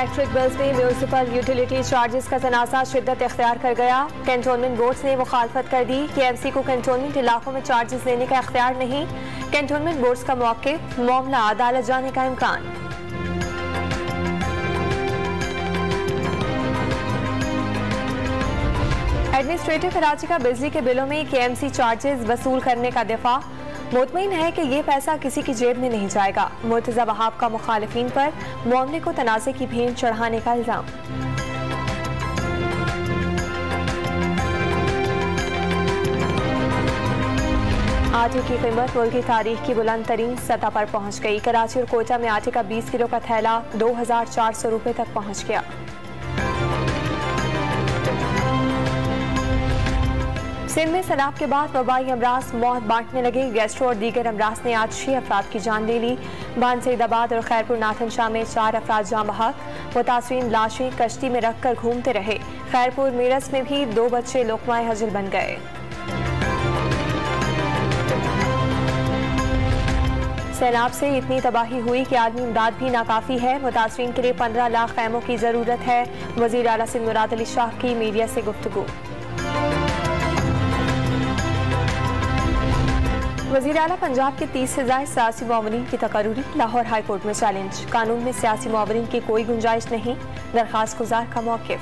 Electric bills में municipal utility charges का तनाज़ा शिद्दत इख्तियार कर गया। कैंटोनमेंट बोर्ड्स ने मुखालफत कर दी। KMC को कैंटोनमेंट इलाकों में चार्जेस देने का इख्तियार नहीं। कैंटोनमेंट बोर्ड्स का मौक़िफ़, मामला अदालत जाने का इम्कान। एडमिनिस्ट्रेटिव कराची का बिजली के बिलों में KMC चार्जेस वसूल करने का दिफा। मुतमईन है कि ये पैसा किसी की जेब में नहीं जाएगा। मुर्तज़ा वहाब का मुखालिफिन पर मामले को तनाज़े की भेंट चढ़ाने का इल्ज़ाम। आटे की कीमत मुल्क की तारीख की बुलंद तरीन सतह पर पहुँच गई। कराची और कोयटा में आटे का 20 किलो का थैला 2400 रुपये तक पहुँच गया। सिंध में सैलाब के बाद वबाई अमराज मौत बांटने लगे। गैस्ट्रो और दीगर अमराज ने आज 6 अफराद की जान ले ली। बान सईदाबाद और खैरपुर नाथन शाह में 4 अफराद जाँ बहक। मुतासरीन लाशें कश्ती में रखकर घूमते रहे। खैरपुर मीरस में भी 2 बच्चे लोकमाए हजल बन गए। सैलाब से इतनी तबाही हुई कि आदमी इमदाद भी नाकाफी है। मुतासरीन के लिए 15 लाख खैमों की जरूरत है। वजीर आला सिंध मुराद अली शाह की मीडिया से गुफ्तगू। वज़ीर आला पंजाब के 30 से ज़ायद सियासी मुआवरीन की तकर्री। लाहौर हाई कोर्ट में चैलेंज। कानून में सियासी मुआवरीन की कोई गुंजाइश नहीं। दरख्वास्त गुजार का मौक़िफ़।